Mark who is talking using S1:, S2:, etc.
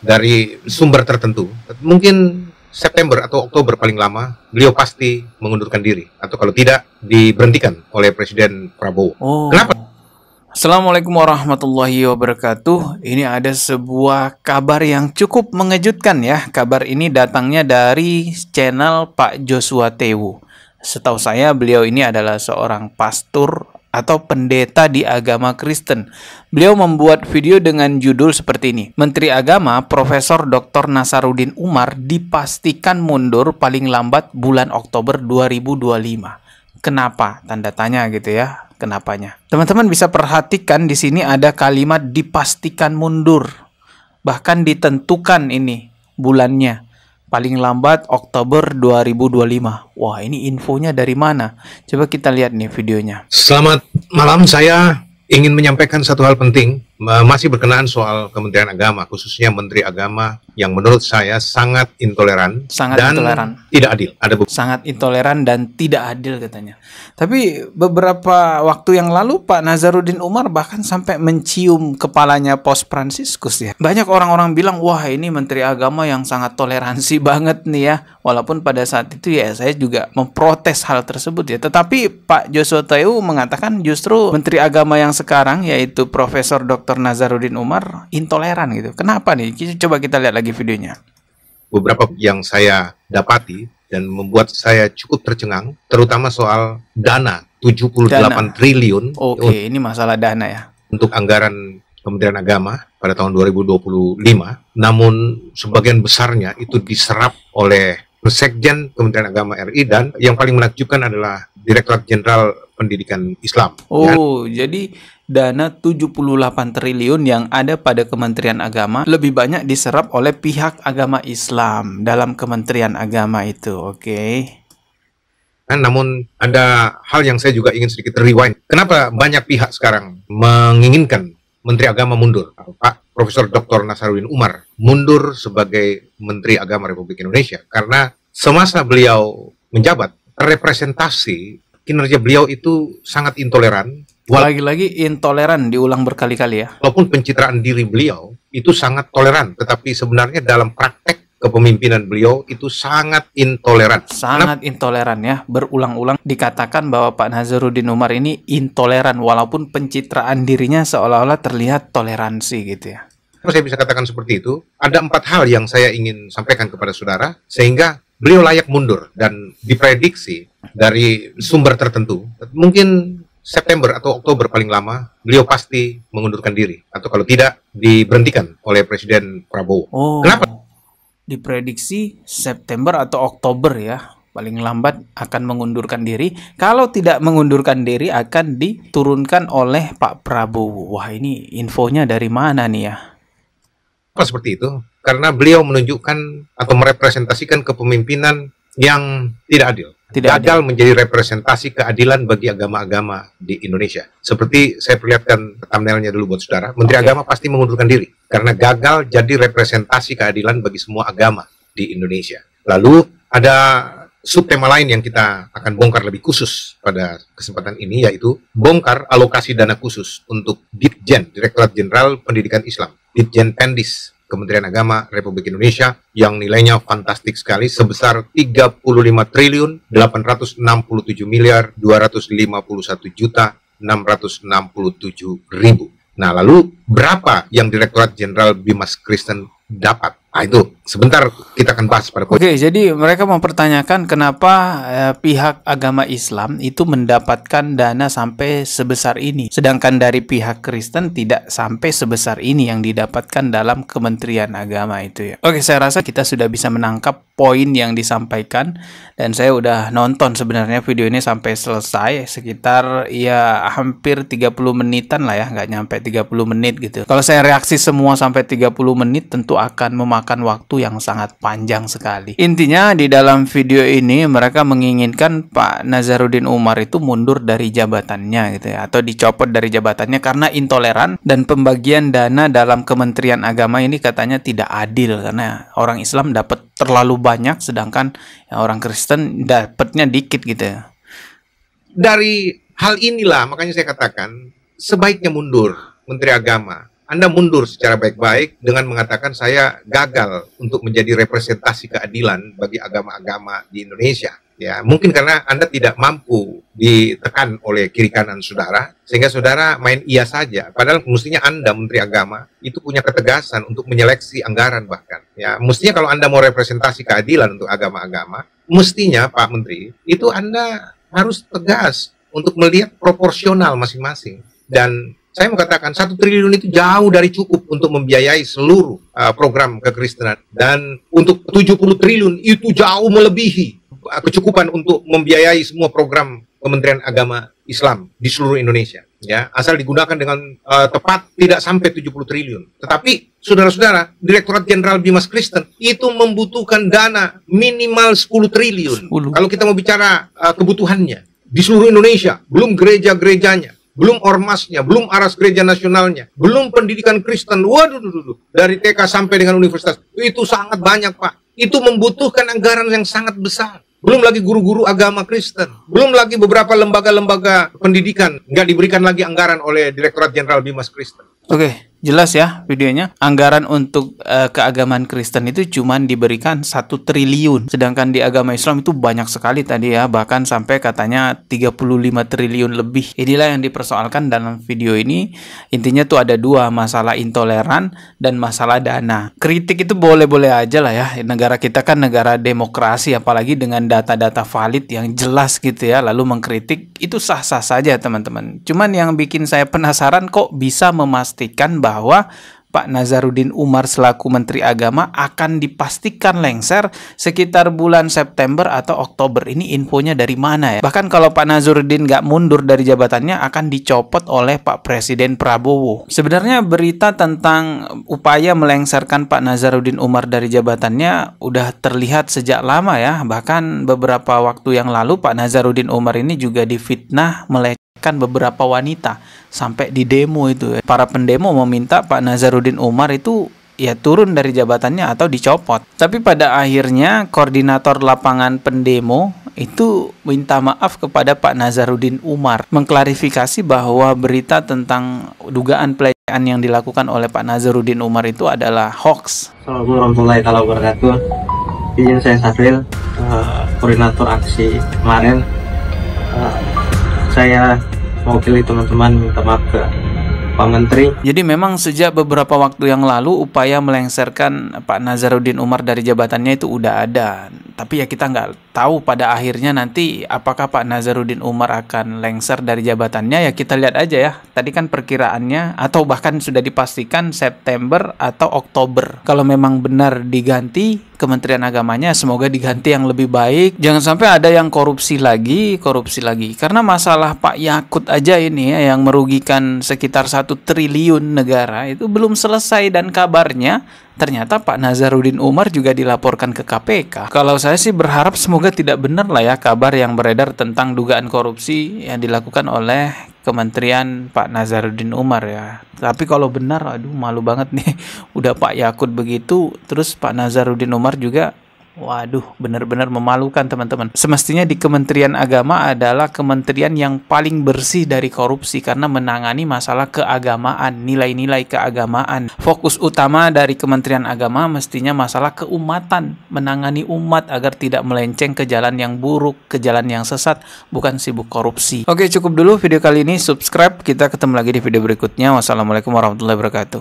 S1: dari sumber tertentu. Mungkin September atau Oktober paling lama, beliau pasti mengundurkan diri. Atau kalau tidak, diberhentikan oleh Presiden Prabowo. Kenapa?
S2: Assalamualaikum warahmatullahi wabarakatuh. Ini ada sebuah kabar yang cukup mengejutkan ya. Kabar ini datangnya dari channel Pak Joshua Tewu. Setahu saya beliau ini adalah seorang pastor atau pendeta di agama Kristen. Beliau membuat video dengan judul seperti ini. Menteri Agama Profesor Dr. Nasaruddin Umar dipastikan mundur paling lambat bulan Oktober 2025. Kenapa? Tanda tanya gitu ya. Kenapanya? Teman-teman bisa perhatikan di sini ada kalimat dipastikan mundur. Bahkan ditentukan ini bulannya. Paling lambat Oktober 2025. Wah, ini infonya dari mana? Coba kita lihat nih videonya.
S1: Selamat malam, saya ingin menyampaikan satu hal penting. Masih berkenaan soal Kementerian Agama, khususnya Menteri Agama yang menurut saya sangat intoleran dan tidak adil.
S2: Sangat intoleran dan tidak adil katanya. Tapi beberapa waktu yang lalu Pak Nasaruddin Umar bahkan sampai mencium kepalanya Paus Fransiskus ya. Banyak orang-orang bilang, wah ini Menteri Agama yang sangat toleransi banget nih ya. Walaupun pada saat itu ya saya juga memprotes hal tersebut ya. Tetapi Pak Joshua Tewu mengatakan justru Menteri Agama yang sekarang yaitu Profesor Dr. Nasaruddin Umar intoleran gitu. Kenapa nih? Coba kita lihat lagi videonya.
S1: Beberapa yang saya dapati dan membuat saya cukup tercengang, terutama soal dana 78 triliun.
S2: Oke, ini masalah dana ya.
S1: Untuk anggaran Kementerian Agama pada tahun 2025, namun sebagian besarnya itu diserap oleh Sekjen Kementerian Agama RI dan yang paling menakjubkan adalah Direktorat Jenderal Pendidikan Islam.
S2: Jadi dana 78 triliun yang ada pada Kementerian Agama lebih banyak diserap oleh pihak agama Islam dalam Kementerian Agama itu.
S1: Namun ada hal yang saya juga ingin sedikit rewind. Kenapa banyak pihak sekarang menginginkan Menteri Agama mundur? Pak Profesor Dr. Nasaruddin Umar mundur sebagai Menteri Agama Republik Indonesia karena semasa beliau menjabat, representasi kinerja beliau itu sangat intoleran.
S2: Lagi-lagi intoleran diulang berkali-kali ya.
S1: Walaupun pencitraan diri beliau itu sangat toleran, tetapi sebenarnya dalam praktek kepemimpinan beliau itu sangat intoleran.
S2: Sangat intoleran ya. Berulang-ulang dikatakan bahwa Pak Nasaruddin Umar ini intoleran walaupun pencitraan dirinya seolah-olah terlihat toleransi gitu ya.
S1: Saya bisa katakan seperti itu. Ada 4 hal yang saya ingin sampaikan kepada saudara sehingga beliau layak mundur dan diprediksi dari sumber tertentu. Mungkin September atau Oktober paling lama, beliau pasti mengundurkan diri. Atau kalau tidak, diberhentikan oleh Presiden Prabowo. Kenapa?
S2: Diprediksi September atau Oktober ya. Paling lambat akan mengundurkan diri. Kalau tidak mengundurkan diri, akan diturunkan oleh Pak Prabowo. Wah, ini infonya dari mana nih ya?
S1: Apa seperti itu? Karena beliau menunjukkan atau merepresentasikan kepemimpinan yang tidak adil. Gagal menjadi representasi keadilan bagi agama-agama di Indonesia. Seperti saya perlihatkan thumbnailnya dulu buat saudara, Menteri Agama pasti mengundurkan diri karena gagal jadi representasi keadilan bagi semua agama di Indonesia. Lalu ada subtema lain yang kita akan bongkar lebih khusus pada kesempatan ini, yaitu bongkar alokasi dana khusus untuk Ditjen, Direktorat Jenderal Pendidikan Islam, Ditjen Pendis, Kementerian Agama Republik Indonesia yang nilainya fantastik sekali sebesar 35 triliun 867 miliar 251 juta 667 ribu. Nah, lalu berapa yang Direktorat Jenderal Bimas Kristen dapat? Nah, itu sebentar kita akan bahas pada poin.
S2: Jadi mereka mempertanyakan kenapa pihak agama Islam itu mendapatkan dana sampai sebesar ini, sedangkan dari pihak Kristen tidak sampai sebesar ini yang didapatkan dalam Kementerian Agama itu ya. Saya rasa kita sudah bisa menangkap poin yang disampaikan dan saya udah nonton sebenarnya video ini sampai selesai sekitar ya hampir 30 menitan lah ya, nggak nyampe 30 menit gitu. Kalau saya reaksi semua sampai 30 menit tentu akan memakan waktu yang sangat panjang sekali. Intinya di dalam video ini mereka menginginkan Pak Nasaruddin Umar itu mundur dari jabatannya gitu ya, atau dicopot dari jabatannya karena intoleran dan pembagian dana dalam Kementerian Agama ini katanya tidak adil karena orang Islam dapat terlalu banyak sedangkan orang Kristen dapatnya dikit gitu ya.
S1: Dari hal inilah makanya saya katakan sebaiknya mundur Menteri Agama. Anda mundur secara baik-baik dengan mengatakan saya gagal untuk menjadi representasi keadilan bagi agama-agama di Indonesia. Ya, mungkin karena Anda tidak mampu ditekan oleh kiri kanan saudara, sehingga saudara main iya saja. Padahal mestinya Anda, Menteri Agama, itu punya ketegasan untuk menyeleksi anggaran bahkan. Ya, mestinya kalau Anda mau representasi keadilan untuk agama-agama, mestinya Pak Menteri, itu Anda harus tegas untuk melihat proporsional masing-masing. Dan saya mau katakan 1 triliun itu jauh dari cukup untuk membiayai seluruh program kekristenan. Dan untuk 70 triliun itu jauh melebihi kecukupan untuk membiayai semua program Kementerian Agama Islam di seluruh Indonesia. Ya, asal digunakan dengan tepat tidak sampai 70 triliun. Tetapi saudara-saudara, Direktorat Jenderal Bimas Kristen itu membutuhkan dana minimal 10 triliun. Kalau kita mau bicara kebutuhannya di seluruh Indonesia, belum gereja-gerejanya, belum ormasnya, belum aras gereja nasionalnya, belum pendidikan Kristen, waduh, dari TK sampai dengan universitas, itu sangat banyak Pak. Itu membutuhkan anggaran yang sangat besar. Belum lagi guru-guru agama Kristen, belum lagi beberapa lembaga-lembaga pendidikan, nggak diberikan lagi anggaran oleh Direktorat Jenderal Bimas Kristen.
S2: Oke, jelas ya videonya. Anggaran untuk keagamaan Kristen itu cuma diberikan 1 triliun. Sedangkan di agama Islam itu banyak sekali tadi ya. Bahkan sampai katanya 35 triliun lebih. Inilah yang dipersoalkan dalam video ini. Intinya tuh ada 2, masalah intoleran dan masalah dana. Kritik itu boleh-boleh aja lah ya. Negara kita kan negara demokrasi, apalagi dengan data-data valid yang jelas gitu ya. Lalu mengkritik itu sah-sah saja teman-teman. Cuman yang bikin saya penasaran kok bisa memastikan bahwa Pak Nazarudin Umar selaku Menteri Agama akan dipastikan lengser sekitar bulan September atau Oktober. Ini infonya dari mana ya? Bahkan kalau Pak Nazarudin nggak mundur dari jabatannya akan dicopot oleh Pak Presiden Prabowo. Sebenarnya berita tentang upaya melengsarkan Pak Nazarudin Umar dari jabatannya udah terlihat sejak lama ya. Bahkan beberapa waktu yang lalu Pak Nazarudin Umar ini juga difitnah beberapa wanita sampai di demo itu. Para pendemo meminta Pak Nazarudin Umar itu ya turun dari jabatannya atau dicopot. Tapi pada akhirnya koordinator lapangan pendemo itu minta maaf kepada Pak Nazarudin Umar, mengklarifikasi bahwa berita tentang dugaan pelecehan yang dilakukan oleh Pak Nazarudin Umar itu adalah hoax.
S3: Assalamualaikum warahmatullahi wabarakatuh. Izin saya Safril, koordinator aksi kemarin. Saya mewakili teman-teman minta maaf ke Pak Menteri.
S2: Jadi memang sejak beberapa waktu yang lalu upaya melengsarkan Pak Nazarudin Umar dari jabatannya itu udah ada. Tapi ya kita nggak tahu pada akhirnya nanti apakah Pak Nazarudin Umar akan lengser dari jabatannya. Ya kita lihat aja ya. Tadi kan perkiraannya atau bahkan sudah dipastikan September atau Oktober. Kalau memang benar diganti Kementerian Agamanya, semoga diganti yang lebih baik. Jangan sampai ada yang korupsi lagi. Karena masalah Pak Yakut aja ini ya, yang merugikan sekitar 1 triliun negara itu belum selesai, dan kabarnya ternyata Pak Nazarudin Umar juga dilaporkan ke KPK. Kalau saya sih berharap semoga tidak benar lah ya kabar yang beredar tentang dugaan korupsi yang dilakukan oleh Kementerian Pak Nazarudin Umar ya. Tapi kalau benar, aduh malu banget nih. Udah Pak Yakut begitu, terus Pak Nazarudin Umar juga. Waduh, benar-benar memalukan teman-teman. Semestinya di Kementerian Agama adalah kementerian yang paling bersih dari korupsi karena menangani masalah keagamaan, nilai-nilai keagamaan. Fokus utama dari Kementerian Agama mestinya masalah keumatan, menangani umat agar tidak melenceng ke jalan yang buruk, ke jalan yang sesat, bukan sibuk korupsi. Oke, cukup dulu video kali ini. Subscribe, kita ketemu lagi di video berikutnya. Wassalamualaikum warahmatullahi wabarakatuh.